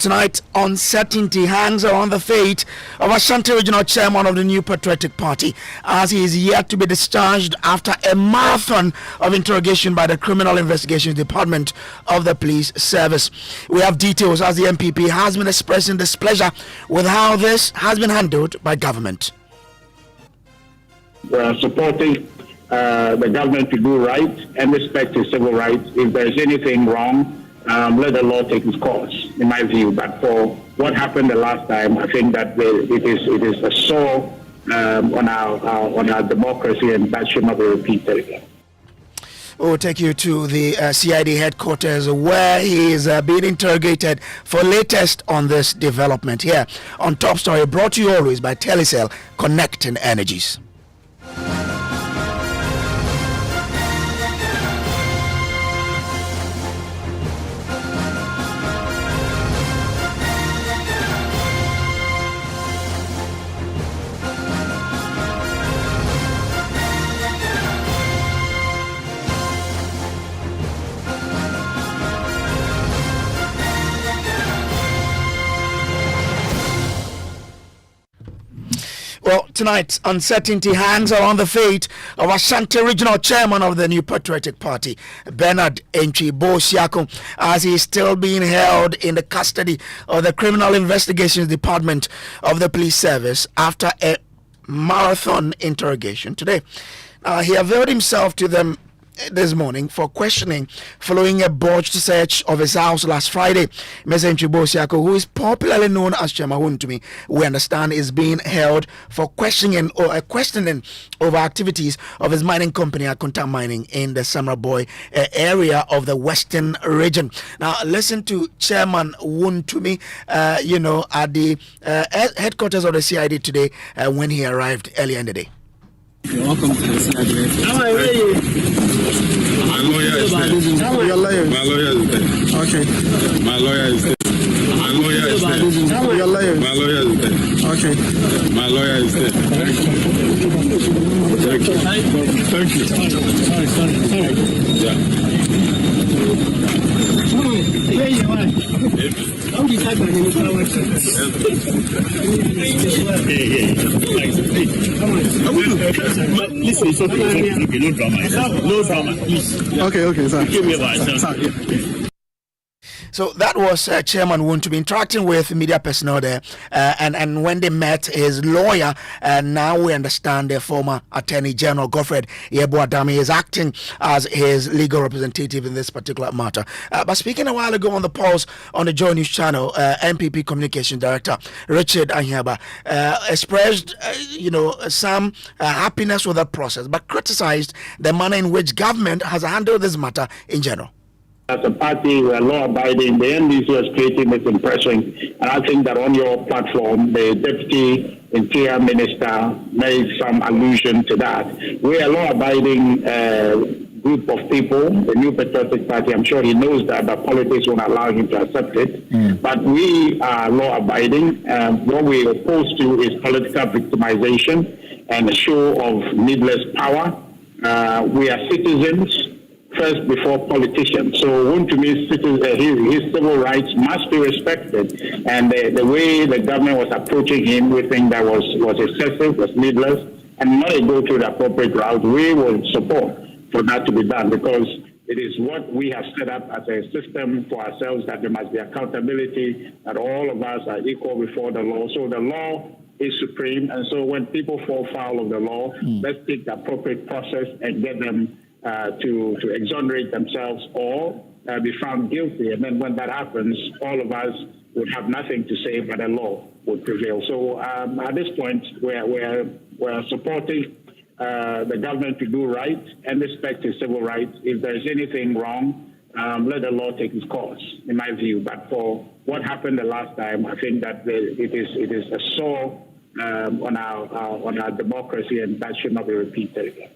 tonight, uncertainty hangs around the fate of Ashanti Regional Chairman of the New Patriotic Party, as he is yet to be discharged after a marathon of interrogation by the Criminal Investigations Department of the Police Service. We have details as the NPP has been expressing displeasure with how this has been handled by government. We are supporting the government to do right and respect his civil rights. If there is anything wrong, let the law take its course, in my view. But for what happened the last time, I think that it is a sore on our democracy, and that should not be repeated again. We'll take you to the CID headquarters, where he is being interrogated for latest on this development. Here on Top Story, brought to you always by Telecel, Connecting Energies. Well, tonight, uncertainty hangs around the fate of Ashanti Regional Chairman of the New Patriotic Party, Bernard Entry Bosiako, as he is still being held in the custody of the Criminal Investigations Department of the Police Service after a marathon interrogation today. He availed himself to them this morning for questioning following a botched search of his house last Friday. Mr. Entry Bosiako, who is popularly known as Chairman Wontumi, we understand is being held for questioning over activities of his mining company Akonta Mining in the Samraboy area of the Western region. Now listen to Chairman Wontumi at the headquarters of the CID today when he arrived earlier in the day. Welcome to the CID. How are you? My lawyer is there. Your lawyer? My lawyer is there. Okay. My lawyer is there. My lawyer is there. Your lawyer? My lawyer is there. Okay. My lawyer is there. Thank you. Thank you. Yeah. Where you are? How do you type my name? Listen, it's okay. No drama. No drama, please. Okay, sir. Give me a voice. So that was Chairman Wontumi interacting with media personnel there, and when they met his lawyer, now we understand the former Attorney General Godfred Yeboadami is acting as his legal representative in this particular matter. But speaking a while ago on the pulse on the JoyNews channel, NPP Communication Director Richard Anyaba expressed, some happiness with that process, but criticized the manner in which government has handled this matter in general. As a party, we are law-abiding. The NDC was creating this impression, and I think that on your platform, the Deputy Interior Minister made some allusion to that. We are a law-abiding group of people, the New Patriotic Party. I'm sure he knows that, but politics won't allow him to accept it. But we are law-abiding. What we are opposed to is political victimization and a show of needless power. We are citizens first before politicians. So Wontumi's his civil rights must be respected. And the way the government was approaching him, we think that was excessive, was needless, and not go through the appropriate route. We will support for that to be done, because it is what we have set up as a system for ourselves, that there must be accountability, that all of us are equal before the law. So the law is supreme. And so when people fall foul of the law, let's take the appropriate process and get them to exonerate themselves or be found guilty. And then when that happens, all of us would have nothing to say, but the law would prevail. So at this point, we're supporting the government to do right and respect his civil rights. If there's anything wrong, let the law take its course, in my view. But for what happened the last time, I think that it is a sore on our democracy, and that should not be repeated again.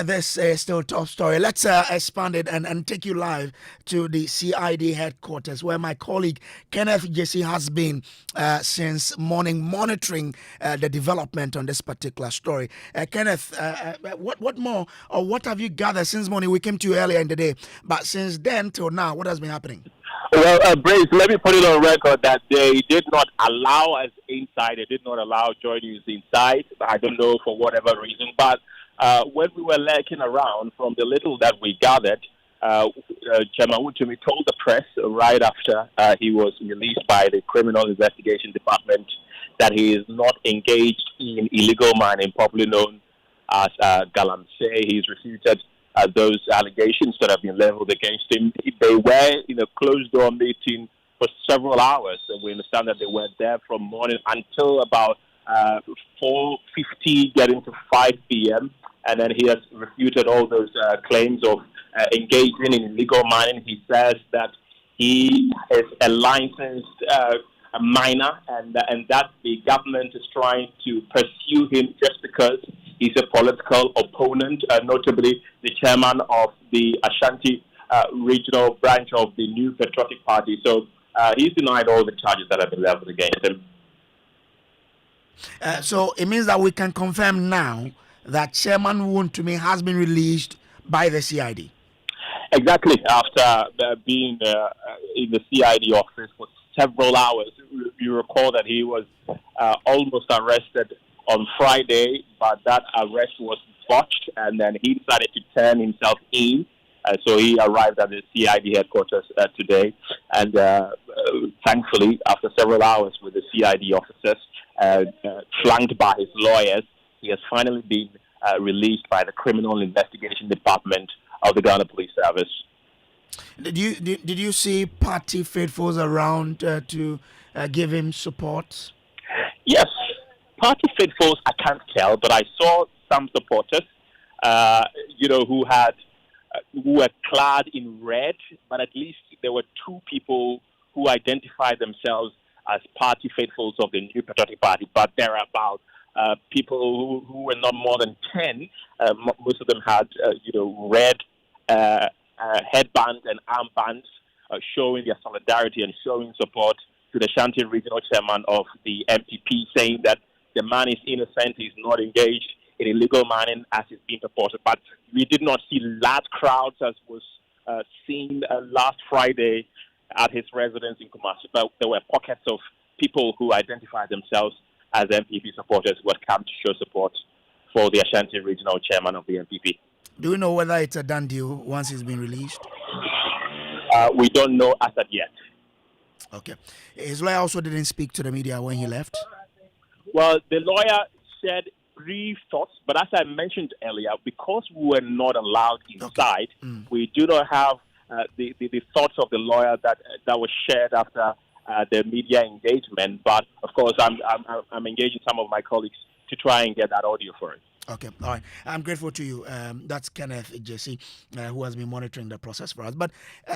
This is still a tough story. Let's expand it and take you live to the CID headquarters, where my colleague Kenneth Jesse has been since morning monitoring the development on this particular story. Kenneth, what more or what have you gathered since morning? We came to you earlier in the day, but since then till now, what has been happening? Well, Brace, let me put it on record that they did not allow us inside. They did not allow JoyNews inside. I don't know for whatever reason, but when we were lurking around, from the little that we gathered, Chairman Wontumi told the press right after he was released by the Criminal Investigation Department that he is not engaged in illegal mining, popularly known as Galamsey. He's refuted those allegations that have been leveled against him. They were in a closed-door meeting for several hours, and we understand that they were there from morning until about 4:50, getting to 5 p.m., and then he has refuted all those claims of engaging in illegal mining. He says that he is a licensed miner, and that the government is trying to pursue him just because he's a political opponent, notably the chairman of the Ashanti regional branch of the New Patriotic Party. So he's denied all the charges that have been leveled against him. So it means that we can confirm now that Chairman Wontumi has been released by the CID. Exactly. After being in the CID office for several hours, you recall that he was almost arrested on Friday, but that arrest was botched, and then he decided to turn himself in. So he arrived at the CID headquarters today, and thankfully, after several hours with the CID officers, flanked by his lawyers, he has finally been released by the Criminal Investigation Department of the Ghana Police Service. Did you see party faithfuls around to give him support? Yes, party faithfuls I can't tell, but I saw some supporters, who were clad in red, but at least there were two people who identified themselves as party faithfuls of the New Patriotic Party, but there are about people who were not more than 10. Most of them had, red headbands and armbands showing their solidarity and showing support to the Ashanti regional chairman of the NPP, saying that the man is innocent, he's not engaged in illegal mining as is being purported. But we did not see large crowds as was seen last Friday at his residence in Kumasi. But there were pockets of people who identified themselves as NPP supporters who had come to show support for the Ashanti regional chairman of the NPP. Do we know whether it's a done deal once he's been released? We don't know as of yet. Okay. His lawyer also didn't speak to the media when he left? Well, the lawyer shared brief thoughts, but as I mentioned earlier, because we were not allowed inside, we do not have the thoughts of the lawyer that was shared after the media engagement. But of course, I'm engaging some of my colleagues to try and get that audio for it. Okay, all right. I'm grateful to you. That's Kenneth Jesse, who has been monitoring the process for us. But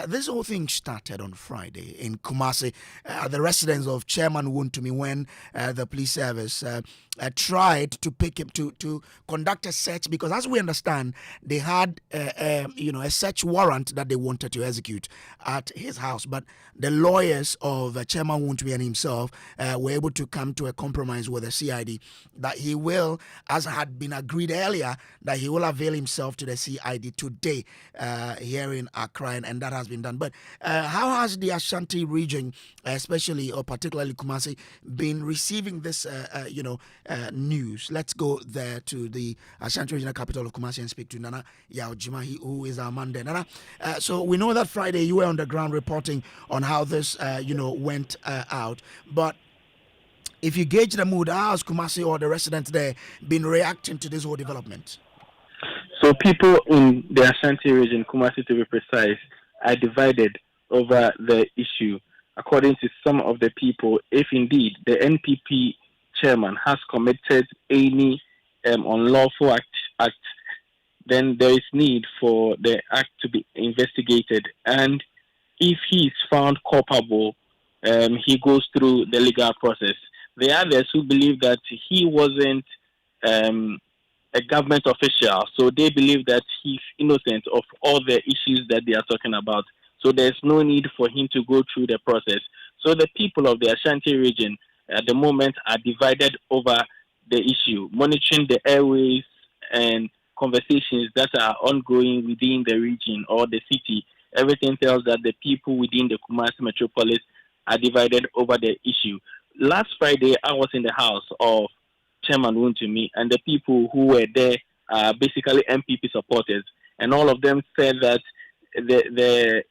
this whole thing started on Friday in Kumasi, the residence of Chairman Wontumi, when the police service tried to pick him to conduct a search, because as we understand, they had a search warrant that they wanted to execute at his house. But the lawyers of Chairman Wontumi and himself were able to come to a compromise with the CID that he will, as had been agreed earlier, that he will avail himself to the CID today here in Accra, and that has been done. But how has the Ashanti region, especially or particularly Kumasi, been receiving this news? Let's go there to the Ashanti regional capital of Kumasi and speak to Nana Yaojimahi, who is our man there. Nana, so we know that Friday you were on the ground reporting on how this went out, but if you gauge the mood, how has Kumasi or the residents there been reacting to this whole development? So people in the Ashanti region, Kumasi to be precise, are divided over the issue. According to some of the people, if indeed the NPP chairman has committed any unlawful act, then there is need for the act to be investigated. And if he is found culpable, he goes through the legal process. The others who believe that he wasn't a government official, so they believe that he's innocent of all the issues that they are talking about. So there's no need for him to go through the process. So the people of the Ashanti region at the moment are divided over the issue, monitoring the airways and conversations that are ongoing within the region or the city. Everything tells that the people within the Kumasi metropolis are divided over the issue. Last Friday, I was in the house of Chairman Wontumi, and the people who were there are basically NPP supporters, and all of them said that the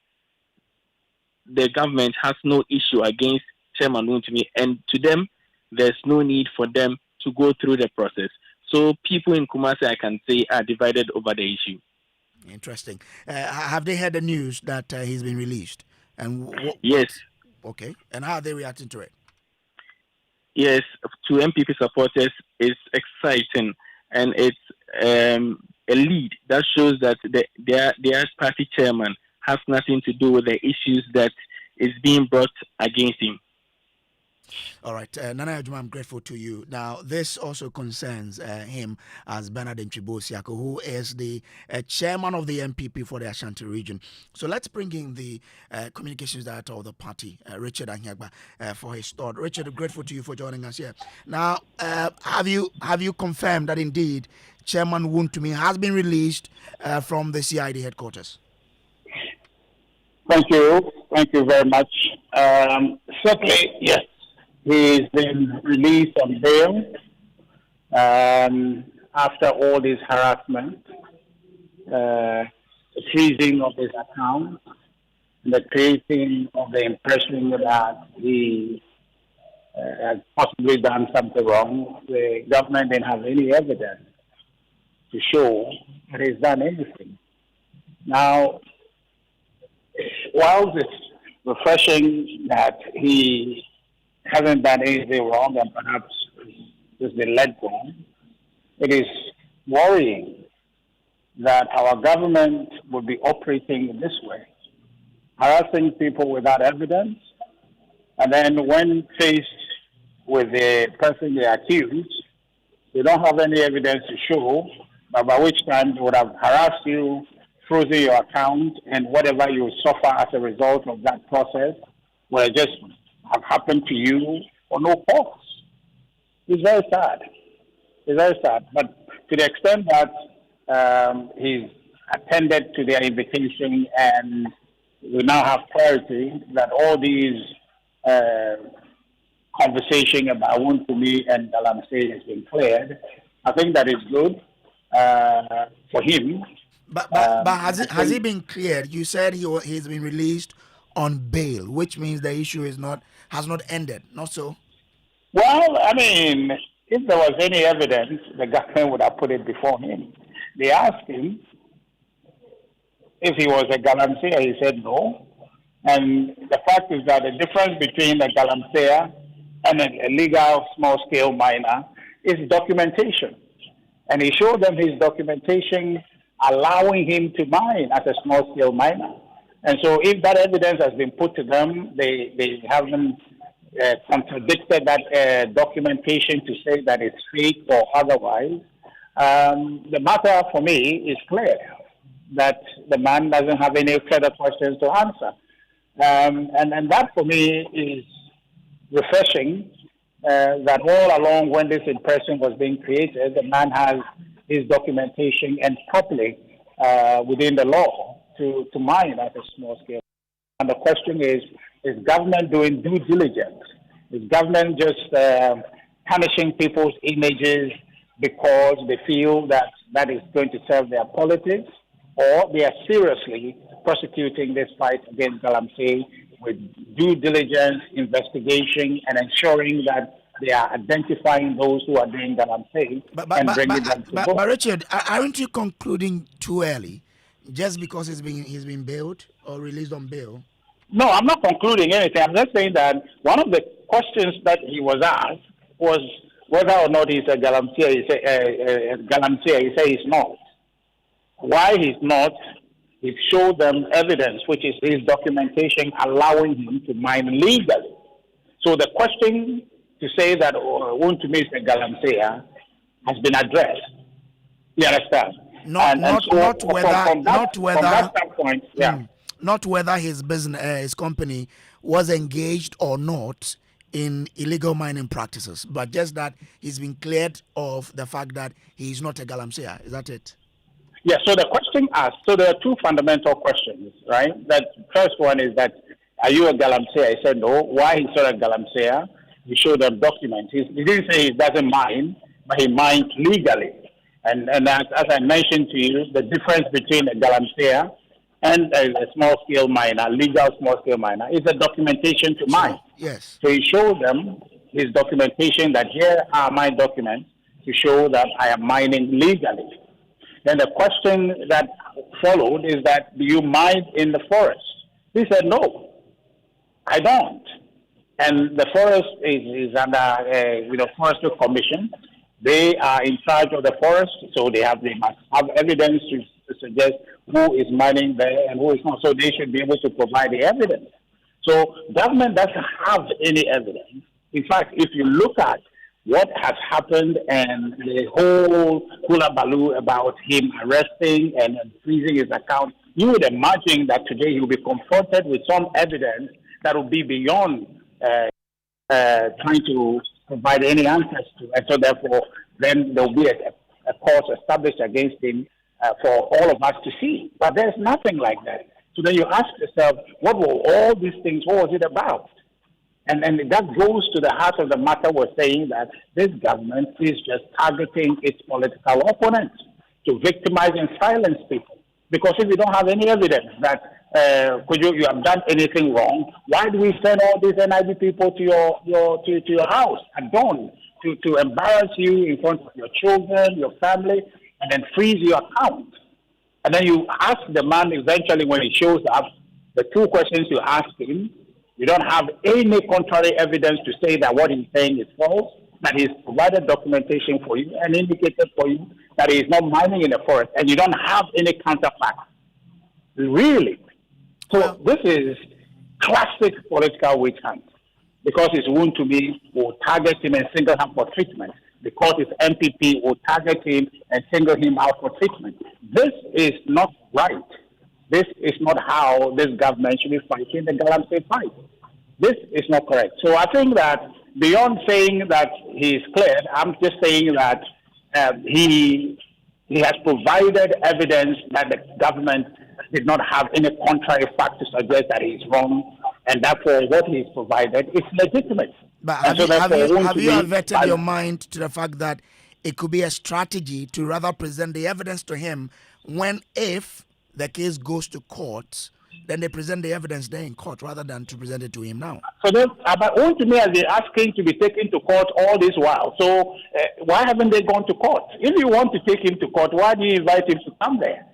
government has no issue against Chairman Wontumi, and to them, there's no need for them to go through the process. So people in Kumasi, I can say, are divided over the issue. Interesting. Have they heard the news that he's been released? And yes. Okay. And how are they reacting to it? Yes, to MPP supporters, it's exciting, and it's a lead that shows that their party chairman has nothing to do with the issues that is being brought against him. All right, Nana Ajuma, I'm grateful to you. Now, this also concerns him as Bernard Ntwi-Bosiako, who is the chairman of the NPP for the Ashanti region. So let's bring in the communications director of the party, Richard Anyagba, for his thought. Richard, I'm grateful to you for joining us here. Now, have you confirmed that indeed Chairman Wontumi has been released from the CID headquarters? Thank you very much. Certainly, yes. He's been released on bail after all this harassment, the freezing of his account, the creating of the impression that he has possibly done something wrong. The government didn't have any evidence to show that he's done anything. Now, while it's refreshing that he hasn't done anything wrong and perhaps just been let go, it is worrying that our government would be operating in this way, harassing people without evidence, and then when faced with the person they accuse, they don't have any evidence to show, but by which time they would have harassed you, frozen your account, and whatever you suffer as a result of that process will just have happened to you for no cause. It's very sad. It's very sad. But to the extent that he's attended to their invitation and we now have clarity that all these conversation about Wontumi and Galamsey has been cleared, I think that is good for him. But has he been cleared? You said he's been released on bail, which means the issue has not ended, not so? Well, I mean, if there was any evidence, the government would have put it before him. They asked him if he was a Galamsey, he said no. And the fact is that the difference between a Galamsey and a legal small-scale miner is documentation. And he showed them his documentation allowing him to mine as a small-scale miner. And so if that evidence has been put to them, they haven't contradicted that documentation to say that it's fake or otherwise. The matter for me is clear, that the man doesn't have any further questions to answer. And that for me is refreshing, that all along when this impression was being created, the man has his documentation and properly within the law to mine at a small scale. And the question is government doing due diligence? Is government just punishing people's images because they feel that is going to serve their politics? Or they are seriously prosecuting this fight against Galamsey with due diligence, investigation, and ensuring that they are identifying those who are doing Galamsey and bringing them to book. But Richard, aren't you concluding too early just because he's been bailed or released on bail? No, I'm not concluding anything. I'm just saying that one of the questions that he was asked was whether or not he's a Galamsey. He said he's not. Why he's not, he showed them evidence, which is his documentation allowing him to mine legally. So the question to say that Wontumi is a Galamsey has been addressed. You understand? Not from that standpoint, not whether his business, his company was engaged or not in illegal mining practices, but just that he's been cleared of the fact that he is not a Galamsey. Is that it? Yeah. So the question asked. So there are two fundamental questions, right? That first one is that, are you a Galamsey? I said no. Why he's not a Galamsey? He showed them documents. He didn't say he doesn't mine, but he mines legally. And as I mentioned to you, the difference between a Galamsey and a small-scale miner, legal small-scale miner, is the documentation to mine. Yes. So he showed them his documentation that here are my documents to show that I am mining legally. Then the question that followed is that, do you mine in the forest? He said, no, I don't. And the forest is under Forestry Commission. They are in charge of the forest, so they must have evidence to suggest who is mining there and who is not. So they should be able to provide the evidence. So government doesn't have any evidence. In fact, if you look at what has happened and the whole hullabaloo about him arresting and freezing his account, you would imagine that today he will be confronted with some evidence that will be beyond trying to provide any answers to. And so therefore, then there will be a cause established against him for all of us to see. But there's nothing like that. So then you ask yourself, what were all these things, what was it about? And that goes to the heart of the matter. We're saying that this government is just targeting its political opponents to victimize and silence people. Because if you don't have any evidence that you have done anything wrong, why do we send all these NIB people to your house at dawn to embarrass you in front of your children, your family, and then freeze your account? And then you ask the man eventually when he shows up, the two questions you ask him, you don't have any contrary evidence to say that what he's saying is false, that he's provided documentation for you and indicated for you that he is not mining in the forest, and you don't have any counterfact. Really? So this is classic political witch hunt, because his Wontumi will target him and single him for treatment, because his NPP will target him and single him out for treatment. This is not right. This is not how this government should be fighting the Galamsey fight. This is not correct. So I think that beyond saying that he is cleared, I'm just saying that he has provided evidence that the government did not have any contrary fact to suggest that he is wrong, and therefore what he's provided is legitimate. But have you averted your mind to the fact that it could be a strategy to rather present the evidence to him if the case goes to court, then they present the evidence there in court rather than to present it to him now? So then, but Wontumi has been asking to be taken to court all this while. So why haven't they gone to court? If you want to take him to court, why do you invite him to come there?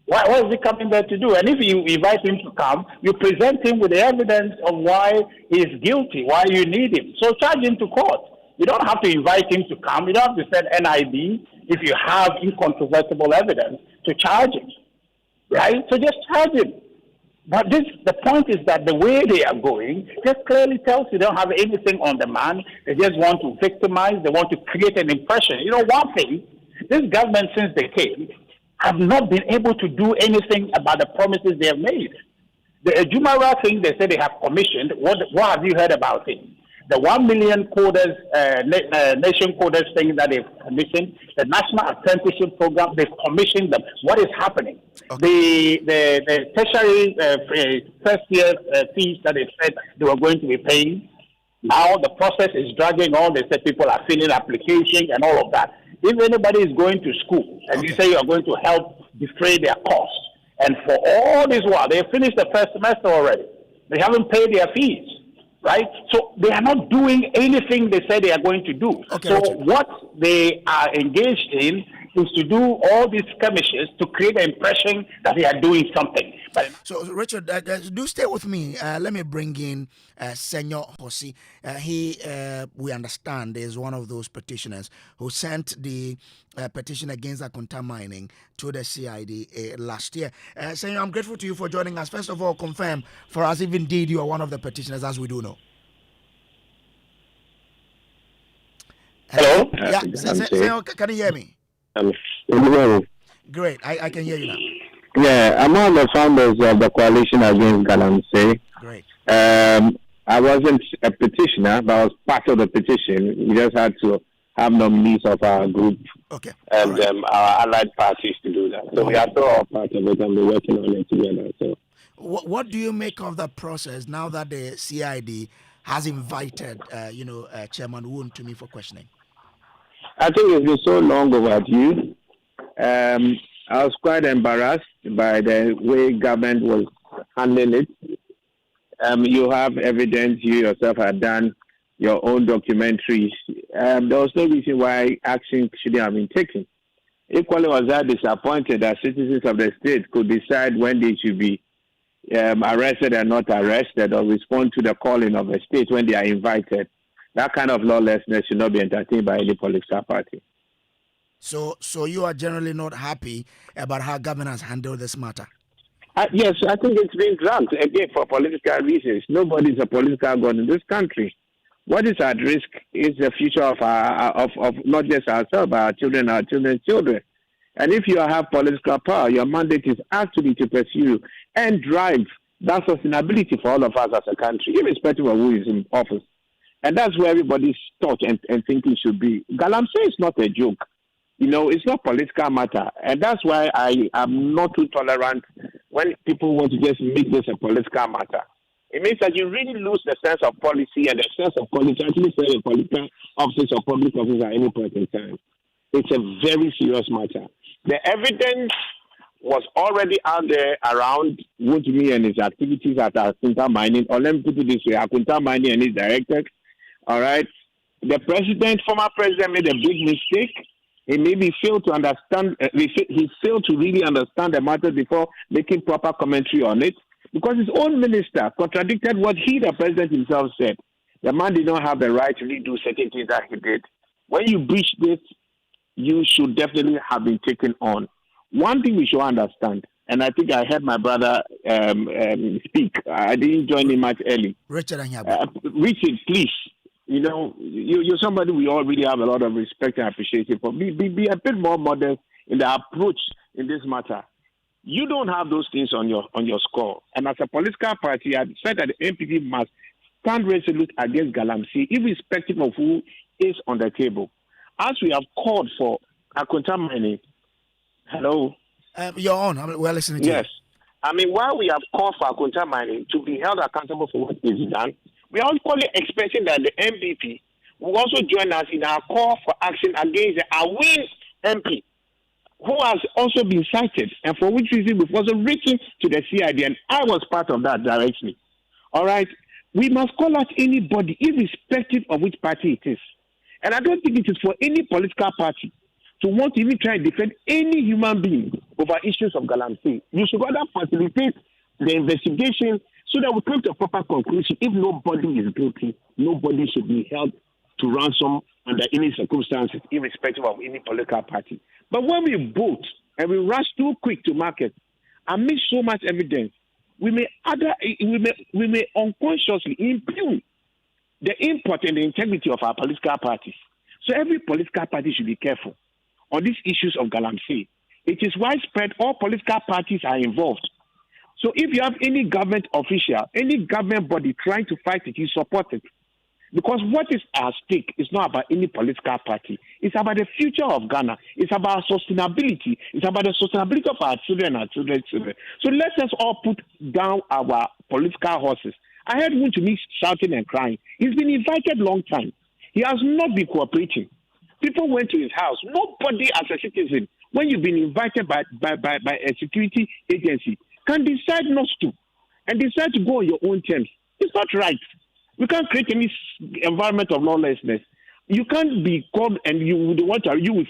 What is he coming there to do? And if you invite him to come, you present him with the evidence of why he is guilty, why you need him. So charge him to court. You don't have to invite him to come. You don't have to send NIB if you have incontrovertible evidence to charge him. Right? So just charge him. But the point is that the way they are going just clearly tells you they don't have anything on the man. They just want to victimize. They want to create an impression. You know, one thing, this government, since they came, have not been able to do anything about the promises they have made. The Ejumara thing they said they have commissioned, what have you heard about it? The 1 million coders, nation coders thing that they've commissioned, the National Apprenticeship Program, they've commissioned them. What is happening? Okay. The tertiary first year fees that they said they were going to be paying, now the process is dragging on. They said people are filling applications and all of that. If anybody is going to school and you say you are going to help defray their costs, and for all this while, they have finished the first semester already. They haven't paid their fees. Right? So they are not doing anything they say they are going to do. Okay, so Richard, what they are engaged in is to do all these skirmishes to create the impression that they are doing something. So Richard, do stay with me. Let me bring in Senor Hosi. He, we understand, is one of those petitioners who sent the petition against Akonta mining to the CID last year. Senor, I'm grateful to you for joining us. First of all, confirm for us if indeed you are one of the petitioners, as we do know. Hello? Yeah, Senor, can you hear me? Great, I can hear you now. Yeah, I'm one of the founders of the Coalition Against Galamsey. Great. I wasn't a petitioner, but I was part of the petition. We just had to have nominees of our group and our allied parties to do that. So we are all part of it and we're working on it together. So, what do you make of the process now that the CID has invited, Chairman Wontumi for questioning? I think it's been so long overdue. I was quite embarrassed by the way government was handling it. You have evidence, you yourself have done your own documentaries. There was no reason why action shouldn't have been taken. Equally was I disappointed that citizens of the state could decide when they should be arrested and not arrested, or respond to the calling of the state when they are invited. That kind of lawlessness should not be entertained by any political party. So you are generally not happy about how government has handled this matter? Yes, I think it's been dragged again for political reasons. Nobody is a political god in this country. What is at risk is the future of not just ourselves, but our children's children. And if you have political power, your mandate is actually to pursue and drive that sustainability for all of us as a country, irrespective of who is in office. And that's where everybody's thought and thinking should be. Galamsey is not a joke. It's not political matter. And that's why I am not too tolerant when people want to just make this a political matter. It means that you really lose the sense of policy and the sense of quality to actually say a political office or public office at any point in time. It's a very serious matter. The evidence was already out there around Wontumi and his activities at Akonta Mining, or let me put it this way, Akonta Mining and his directors. All right. The former president made a big mistake. He maybe failed to understand, he failed to really understand the matter before making proper commentary on it, because his own minister contradicted what the president himself said. The man did not have the right to really do certain things that he did. When you breach this, you should definitely have been taken on. One thing we should understand, and I think I heard my brother speak. I didn't join him much early. Richard, please. You're somebody we all really have a lot of respect and appreciation for. Be a bit more modest in the approach in this matter. You don't have those things on your score. And as a political party, I said that the NPP must stand resolute against Galamsey, irrespective of who is on the table. As we have called for Akonta Mining. Hello? You're on. We're listening to you. Yes. While we have called for Akonta Mining to be held accountable for what is done, we are also expecting that the NPP will also join us in our call for action against the Awin MP, who has also been cited, and for which reason we've also written to the CID, and I was part of that directly. All right? We must call out anybody, irrespective of which party it is. And I don't think it is for any political party to want to even try and defend any human being over issues of Galamsey. You should rather facilitate the investigation so that we come to a proper conclusion. If nobody is guilty, nobody should be held to ransom under any circumstances, irrespective of any political party. But when we vote and we rush too quick to market and miss so much evidence, we may unconsciously impugn the import and the integrity of our political parties. So every political party should be careful on these issues of Galamsey. It is widespread. All political parties are involved. So if you have any government official, any government body trying to fight it, you support it. Because what is at stake is not about any political party. It's about the future of Ghana. It's about sustainability. It's about the sustainability of our children and our children's children. So let us all put down our political horses. I heard Wontumi shouting and crying. He's been invited long time. He has not been cooperating. People went to his house. Nobody as a citizen, when you've been invited by a security agency, can decide not to and decide to go on your own terms. It's not right. We can't create any environment of lawlessness. You can't be called and you will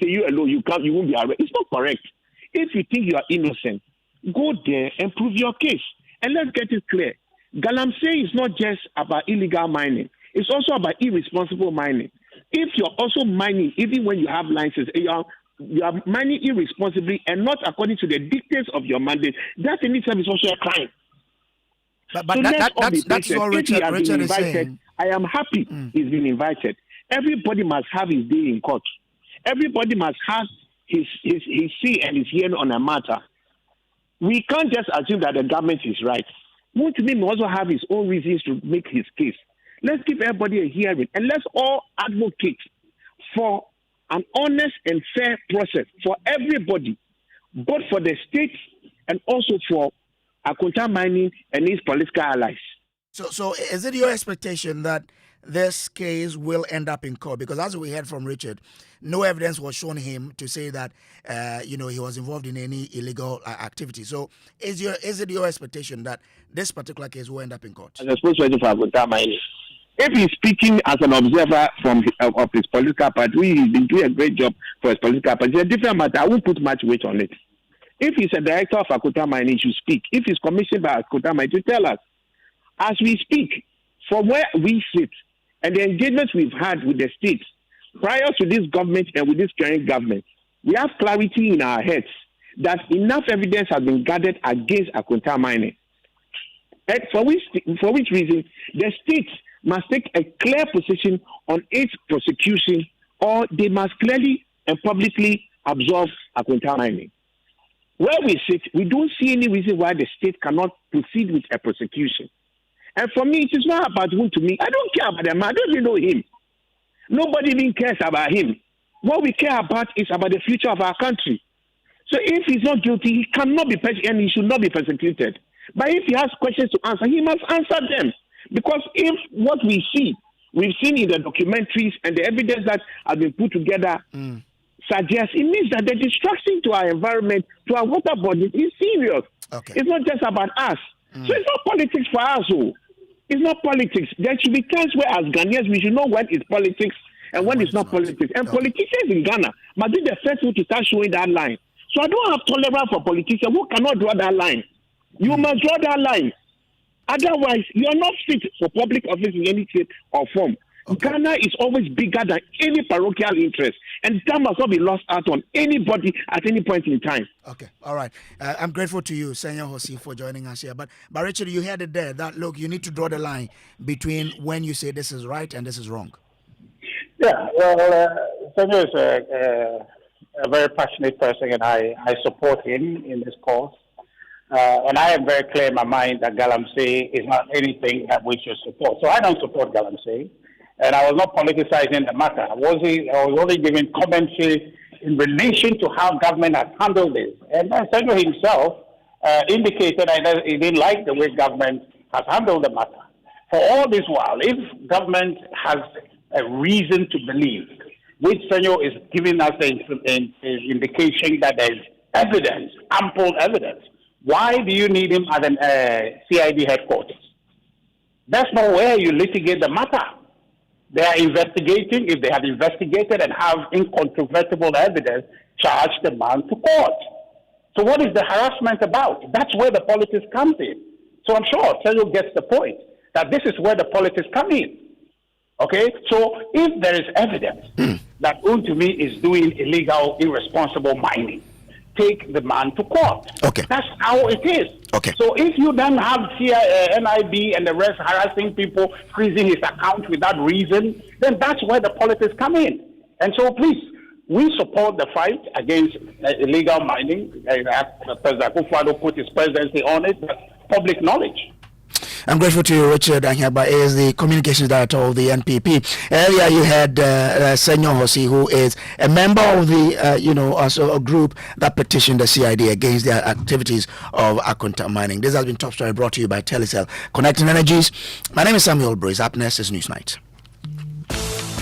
say you alone, you won't be arrested. It's not correct. If you think you are innocent, go there and prove your case. And let's get it clear. Galamsey is not just about illegal mining. It's also about irresponsible mining. If you're also mining, even when you have license, you are mining irresponsibly and not according to the dictates of your mandate, that in itself is also a crime. But that's what Richard is saying. I am happy he's been invited. Everybody must have his day in court. Everybody must have his see and his hearing on a matter, we can't just assume that the government is right. Wontumi may also have his own reasons to make his case. Let's give everybody a hearing, and let's all advocate for an honest and fair process for everybody, both for the state and also for Akonta Mining and his political allies. So is it your expectation that this case will end up in court? Because as we heard from Richard, no evidence was shown him to say that he was involved in any illegal activity. So is it your expectation that this particular case will end up in court? As a spokesperson for Akonta Mining, if he's speaking as an observer of his political party, he's been doing a great job for his political party. It's a different matter. I won't put much weight on it. If he's a director of Akonta Mining, he should speak. If he's commissioned by Akonta Mining, to tell us. As we speak, from where we sit and the engagements we've had with the states prior to this government and with this current government, we have clarity in our heads that enough evidence has been gathered against Akonta Mining. And for which reason the states must take a clear position on its prosecution, or they must clearly and publicly absolve Akonta Mining. Where we sit, we don't see any reason why the state cannot proceed with a prosecution. And for me, it is not about Wontumi. I don't care about the man. I don't even know him. Nobody even cares about him. What we care about is about the future of our country. So if he's not guilty, he cannot be and he should not be persecuted. But if he has questions to answer, he must answer them. Because if what we've seen in the documentaries and the evidence that has been put together suggests, it means that the destruction to our environment, to our water bodies is serious. Okay. It's not just about us. So it's not politics for us. It's not politics. There should be times where, as Ghanaians, we should know when it's politics and when it's not politics. And politicians in Ghana must be the first one to start showing that line. So I don't have tolerance for politicians who cannot draw that line. You must draw that line. Otherwise, you are not fit for public office in any shape or form. Okay. Ghana is always bigger than any parochial interest, and that must not be lost out on anybody at any point in time. Okay, all right. I'm grateful to you, Senor Hosi, for joining us here. But Richard, you heard it there. That look, you need to draw the line between when you say this is right and this is wrong. Yeah, well, Senor is a very passionate person, and I support him in this cause. And I am very clear in my mind that Galamsey is not anything that we should support. So I don't support Galamsey. And I was not politicizing the matter. I was only giving commentary in relation to how government has handled this. And Senator himself indicated that he didn't like the way government has handled the matter. For all this while, if government has a reason to believe, which Senator is giving us an indication that there is evidence, ample evidence, why do you need him at an CID headquarters? That's not where you litigate the matter. They are investigating. If they have investigated and have incontrovertible evidence, charge the man to court. So what is the harassment about? That's where the politics comes in. So I'm sure Sergio gets the point that this is where the politics come in. Okay? So if there is evidence that Wontumi is doing illegal, irresponsible mining, take the man to court. Okay. That's how it is. Okay. So if you then have NIB and the rest harassing people, freezing his account without reason, then that's where the politics come in. And so please, we support the fight against illegal mining. President Akufo-Addo put his presidency on it. That's public knowledge. I'm grateful to you, Richard Anyaba is the communications director of the NPP. Earlier, you had Senor Hosi, who is a member of the, also a group that petitioned the CID against the activities of Akonta Mining. This has been Top Story brought to you by Telecel Connecting Energies. My name is Samuel Bruce. Up next is Newsnight.